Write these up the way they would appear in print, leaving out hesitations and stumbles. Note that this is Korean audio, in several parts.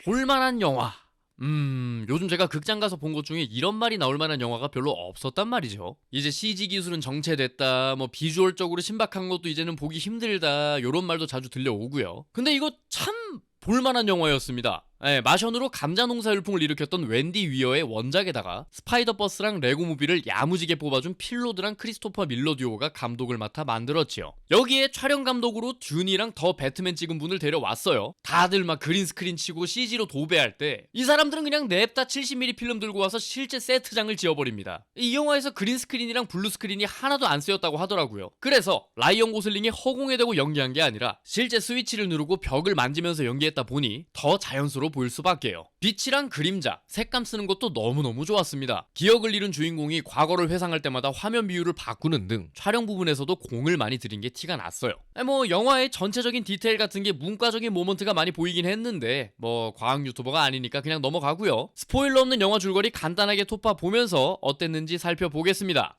볼만한 영화. 요즘 제가 극장 가서 본 것 중에 이런 말이 나올 만한 영화가 별로 없었단 말이죠. 이제 CG 기술은 정체됐다, 뭐 비주얼적으로 신박한 것도 이제는 보기 힘들다, 요런 말도 자주 들려오고요. 근데 이거 참 볼만한 영화였습니다. 마션으로 감자 농사 열풍을 일으켰던 웬디 위어의 원작에다가 스파이더버스랑 레고무비를 야무지게 뽑아준 필로드랑 크리스토퍼 밀러 듀오가 감독을 맡아 만들었지요. 여기에 촬영 감독으로 듄이랑 더 배트맨 찍은 분을 데려왔어요. 다들 막 그린스크린 치고 CG로 도배할 때 이 사람들은 그냥 냅다 70mm 필름 들고 와서 실제 세트장을 지어버립니다. 이 영화에서 그린스크린이랑 블루스크린이 하나도 안 쓰였다고 하더라고요. 그래서 라이언 고슬링이 허공에 대고 연기한 게 아니라 실제 스위치를 누르고 벽을 만지면서 연기했다 보니 더 자연스러워 보일 수밖에요. 빛이랑 그림자, 색감 쓰는 것도 너무너무 좋았습니다. 기억을 잃은 주인공이 과거를 회상할 때마다 화면 비율을 바꾸는 등 촬영 부분에서도 공을 많이 들인 게 티가 났어요. 뭐 영화의 전체적인 디테일 같은 게 문과적인 모먼트가 많이 보이긴 했는데 뭐 과학 유튜버가 아니니까 그냥 넘어가고요. 스포일러 없는 영화 줄거리 간단하게 토파 보면서 어땠는지 살펴보겠습니다.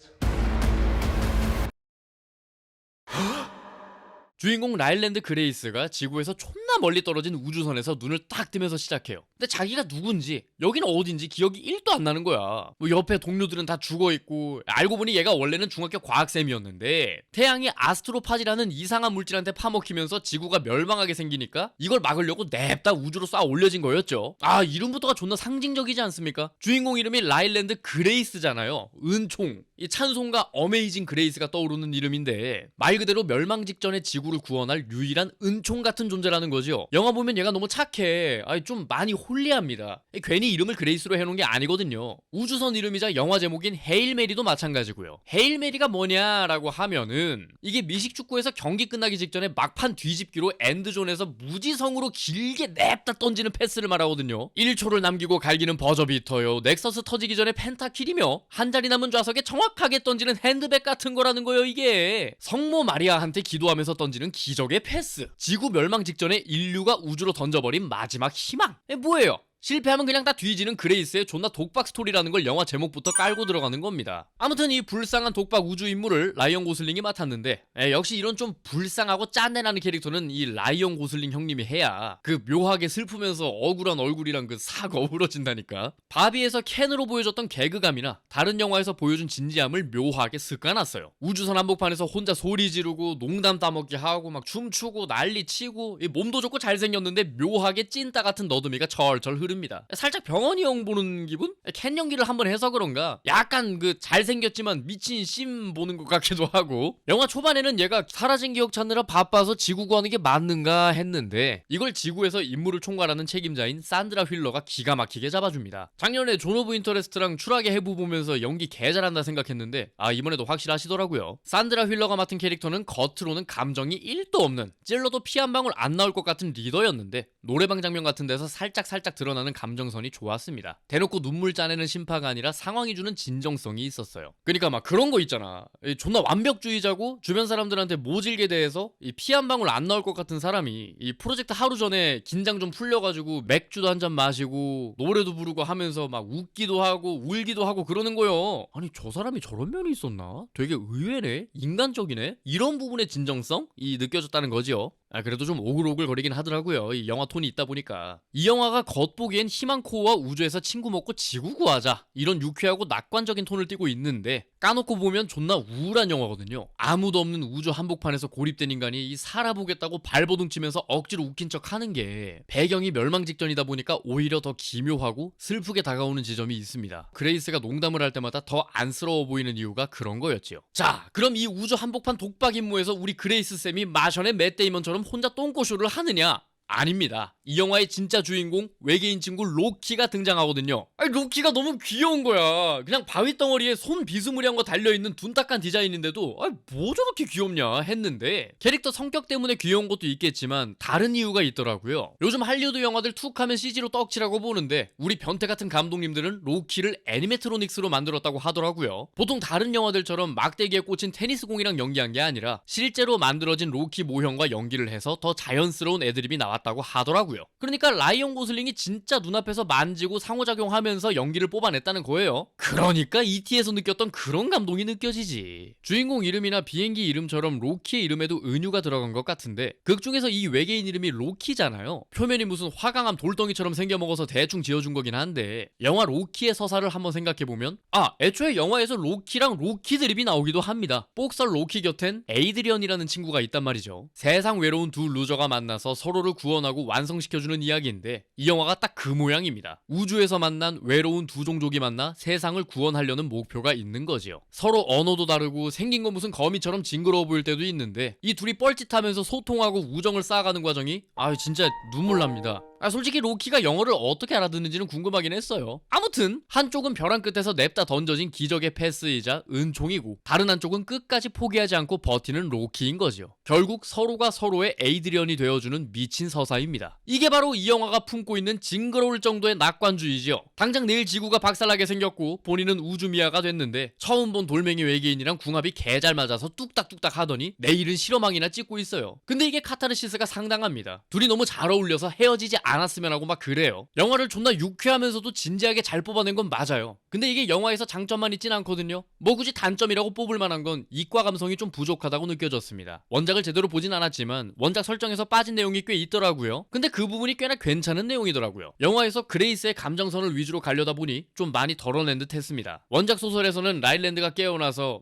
주인공 라일랜드 그레이스가 지구에서 존나 멀리 떨어진 우주선에서 눈을 딱 뜨면서 시작해요. 근데 자기가 누군지, 여기는 어딘지 기억이 1도 안 나는 거야. 뭐 옆에 동료들은 다 죽어있고, 알고 보니 얘가 원래는 중학교 과학쌤이었는데 태양이 아스트로파지라는 이상한 물질한테 파먹히면서 지구가 멸망하게 생기니까 이걸 막으려고 냅다 우주로 쏴 올려진 거였죠. 아, 이름부터가 존나 상징적이지 않습니까? 주인공 이름이 라일랜드 그레이스잖아요. 은총. 이 찬송가 어메이징 그레이스가 떠오르는 이름인데 말 그대로 멸망 직전에 지구를 구원할 유일한 은총 같은 존재라는 거죠. 영화 보면 얘가 너무 착해. 좀 많이 홀리합니다. 괜히 이름을 그레이스로 해놓은 게 아니거든요. 우주선 이름이자 영화 제목인 헤일 메리도 마찬가지고요. 헤일 메리가 뭐냐라고 하면은 이게 미식축구에서 경기 끝나기 직전에 막판 뒤집기로 엔드존에서 무지성으로 길게 냅다 던지는 패스를 말하거든요. 1초를 남기고 갈기는 버저비터요. 넥서스 터지기 전에 펜타킬이며 한 자리 남은 좌석에 정확하게 던지는 핸드백 같은 거라는 거예요. 이게 성모 마리아한테 기도하면서 던지는 기적의 패스. 지구 멸망 직전에 인류가 우주로 던져버린 마지막 희망. 뭐예요? 실패하면 그냥 다 뒤지는 그레이스의 존나 독박 스토리라는 걸 영화 제목부터 깔고 들어가는 겁니다. 아무튼 이 불쌍한 독박 우주 인물을 라이언 고슬링이 맡았는데 역시 이런 좀 불쌍하고 짠내나는 캐릭터는 이 라이언 고슬링 형님이 해야 그 묘하게 슬프면서 억울한 얼굴이랑 그 싹 어우러진다니까. 바비에서 켄으로 보여줬던 개그감이나 다른 영화에서 보여준 진지함을 묘하게 습관놨어요. 우주선 한복판에서 혼자 소리 지르고 농담 따먹기 하고 막 춤추고 난리 치고 몸도 좋고 잘생겼는데 묘하게 찐따 같은 너드미가 절절 흐르 살짝 병원이 형 보는 기분? 캔 연기를 한번 해서 그런가 약간 그 잘생겼지만 미친 심 보는 것 같기도 하고. 영화 초반에는 얘가 사라진 기억 찾느라 바빠서 지구 구하는 게 맞는가 했는데 이걸 지구에서 임무를 총괄하는 책임자인 산드라 휠러가 기가 막히게 잡아줍니다. 작년에 존 오브 인터레스트랑 추락의 해부 보면서 연기 개 잘한다 생각했는데 이번에도 확실하시더라고요. 산드라 휠러가 맡은 캐릭터는 겉으로는 감정이 1도 없는, 찔러도 피 한 방울 안 나올 것 같은 리더였는데 노래방 장면 같은 데서 살짝 드러나는 감정선이 좋았습니다. 대놓고 눈물 짜내는 심파가 아니라 상황이 주는 진정성이 있었어요. 그러니까 막 그런 거 있잖아. 존나 완벽주의자고 주변 사람들한테 모질게 대해서 피 한 방울 안 나올 것 같은 사람이 이 프로젝트 하루 전에 긴장 좀 풀려가지고 맥주도 한 잔 마시고 노래도 부르고 하면서 막 웃기도 하고 울기도 하고 그러는 거요. 아니 저 사람이 저런 면이 있었나? 되게 의외네? 인간적이네? 이런 부분의 진정성이 느껴졌다는 거지요. 그래도 좀 오글오글 거리긴 하더라고요. 이 영화 톤이 있다 보니까. 이 영화가 겉보기엔 희망코어와 우주에서 친구 먹고 지구 구하자 이런 유쾌하고 낙관적인 톤을 띠고 있는데 까놓고 보면 존나 우울한 영화거든요. 아무도 없는 우주 한복판에서 고립된 인간이 이 살아보겠다고 발버둥 치면서 억지로 웃긴 척 하는 게 배경이 멸망 직전이다 보니까 오히려 더 기묘하고 슬프게 다가오는 지점이 있습니다. 그레이스가 농담을 할 때마다 더 안쓰러워 보이는 이유가 그런 거였지요. 자, 그럼 이 우주 한복판 독박 임무에서 우리 그레이스 쌤이 마션의 맷 데이먼처럼 혼자 똥꼬쇼를 하느냐? 아닙니다. 이 영화의 진짜 주인공 외계인 친구 로키가 등장하거든요. 로키가 너무 귀여운 거야. 그냥 바위 덩어리에 손 비스무리한 거 달려있는 둔탁한 디자인인데도 뭐 저렇게 귀엽냐 했는데 캐릭터 성격 때문에 귀여운 것도 있겠지만 다른 이유가 있더라고요. 요즘 할리우드 영화들 툭 하면 CG로 떡칠하고 보는데 우리 변태 같은 감독님들은 로키를 애니메트로닉스로 만들었다고 하더라고요. 보통 다른 영화들처럼 막대기에 꽂힌 테니스공이랑 연기한 게 아니라 실제로 만들어진 로키 모형과 연기를 해서 더 자연스러운 애드립이 나왔다 나왔다고 하더라고요. 그러니까 라이언 고슬링이 진짜 눈앞에서 만지고 상호작용하면서 연기를 뽑아냈다는 거예요. 그러니까 ET에서 느꼈던 그런 감동이 느껴지지. 주인공 이름이나 비행기 이름처럼 로키의 이름에도 은유가 들어간 것 같은데 극 중에서 이 외계인 이름이 로키잖아요. 표면이 무슨 화강암 돌덩이처럼 생겨먹어서 대충 지어준 거긴 한데 영화 로키의 서사를 한번 생각해보면 애초에 영화에서 로키랑 로키 드립이 나오기도 합니다. 복설 로키 곁엔 에이드리언이라는 친구가 있단 말이죠. 세상 외로운 두 루저가 만나서 서로를 구원하고 완성시켜주는 이야기인데 이 영화가 딱 그 모양입니다. 우주에서 만난 외로운 두 종족이 만나 세상을 구원하려는 목표가 있는 거지요. 서로 언어도 다르고 생긴 건 무슨 거미처럼 징그러워 보일 때도 있는데 이 둘이 뻘짓하면서 소통하고 우정을 쌓아가는 과정이 진짜 눈물 납니다. 솔직히 로키가 영어를 어떻게 알아듣는지는 궁금하긴 했어요. 아무튼 한쪽은 벼랑 끝에서 냅다 던져진 기적의 패스이자 은총이고 다른 한쪽은 끝까지 포기하지 않고 버티는 로키인 거지요. 결국 서로가 서로의 에이드리언이 되어주는 미친 서사입니다. 이게 바로 이 영화가 품고 있는 징그러울 정도의 낙관주의지요. 당장 내일 지구가 박살나게 생겼고 본인은 우주미아가 됐는데 처음 본 돌멩이 외계인이랑 궁합이 개 잘 맞아서 뚝딱뚝딱 하더니 내일은 실험항이나 찍고 있어요. 근데 이게 카타르시스가 상당합니다. 둘이 너무 잘 어울려서 헤어지지 않았으면 하고 막 그래요. 영화를 존나 유쾌하면서도 진지하게 잘 뽑아낸 건 맞아요. 근데 이게 영화에서 장점만 있진 않거든요. 뭐 굳이 단점이라고 뽑을 만한 건 이과 감성이 좀 부족하다고 느껴졌습니다. 원작을 제대로 보진 않았지만 원작 설정에서 빠진 내용이 꽤 있더라고요. 근데 그 부분이 꽤나 괜찮은 내용이더라고요. 영화에서 그레이스의 감정선을 위주로 가려다 보니 좀 많이 덜어낸 듯 했습니다. 원작 소설에서는 라일랜드가 깨어나서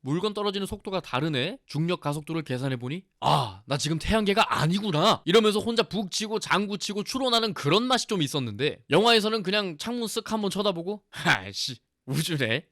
물건 떨어지는 속도가 다르네? 중력 가속도를 계산해보니 나 지금 태양계가 아니구나 이러면서 혼자 북 치고 장구 치고 추론하는 그런 맛이 좀 있었는데 영화에서는 그냥 창문 쓱 한번 쳐다보고 아이씨 우주네?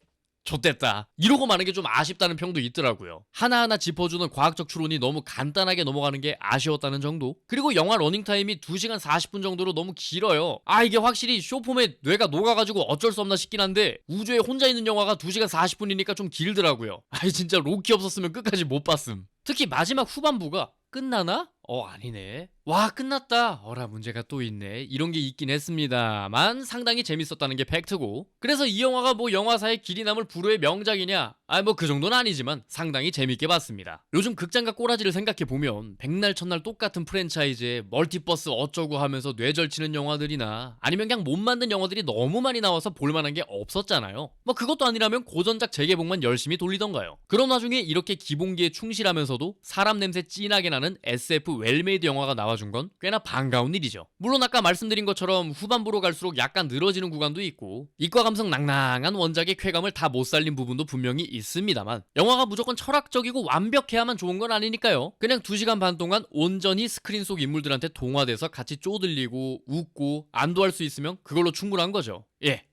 좆됐다 이러고 마는 게 좀 아쉽다는 평도 있더라고요. 하나하나 짚어주는 과학적 추론이 너무 간단하게 넘어가는 게 아쉬웠다는 정도. 그리고 영화 러닝타임이 2시간 40분 정도로 너무 길어요. 이게 확실히 쇼폼에 뇌가 녹아가지고 어쩔 수 없나 싶긴 한데 우주에 혼자 있는 영화가 2시간 40분이니까 좀 길더라고요. 진짜 로키 없었으면 끝까지 못 봤음. 특히 마지막 후반부가 끝나나? 아니네. 와 끝났다. 문제가 또 있네. 이런 게 있긴 했습니다만 상당히 재밌었다는 게 팩트고 그래서 이 영화가 뭐 영화사의 길이 남을 불후의 명작이냐? 뭐 그 정도는 아니지만 상당히 재밌게 봤습니다. 요즘 극장과 꼬라지를 생각해보면 백날 첫날 똑같은 프랜차이즈에 멀티버스 어쩌고 하면서 뇌절치는 영화들이나 아니면 그냥 못 만든 영화들이 너무 많이 나와서 볼만한 게 없었잖아요. 뭐 그것도 아니라면 고전작 재개봉만 열심히 돌리던가요. 그런 와중에 이렇게 기본기에 충실하면서도 사람 냄새 진하게 나는 SF 웰메이드 영화가 나와준 건 꽤나 반가운 일이죠. 물론 아까 말씀드린 것처럼 후반부로 갈수록 약간 늘어지는 구간도 있고 이과 감성 낭낭한 원작의 쾌감을 다 못 살린 부분도 분명히 있습니다만 영화가 무조건 철학적이고 완벽해야만 좋은 건 아니니까요. 그냥 2시간 반 동안 온전히 스크린 속 인물들한테 동화돼서 같이 쪼들리고 웃고 안도할 수 있으면 그걸로 충분한 거죠.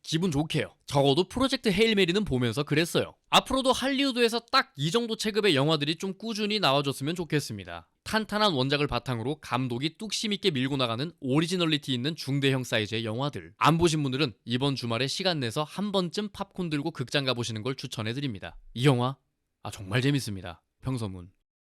기분 좋게요. 적어도 프로젝트 헤일 메리는 보면서 그랬어요. 앞으로도 할리우드에서 딱 이 정도 체급의 영화들이 좀 꾸준히 나와줬으면 좋겠습니다. 탄탄한 원작을 바탕으로 감독이 뚝심 있게 밀고 나가는 오리지널리티 있는 중대형 사이즈의 영화들. 안 보신 분들은 이번 주말에 시간 내서 한 번쯤 팝콘 들고 극장 가보시는 걸 추천해드립니다. 이 영화 정말 재밌습니다. 평서문.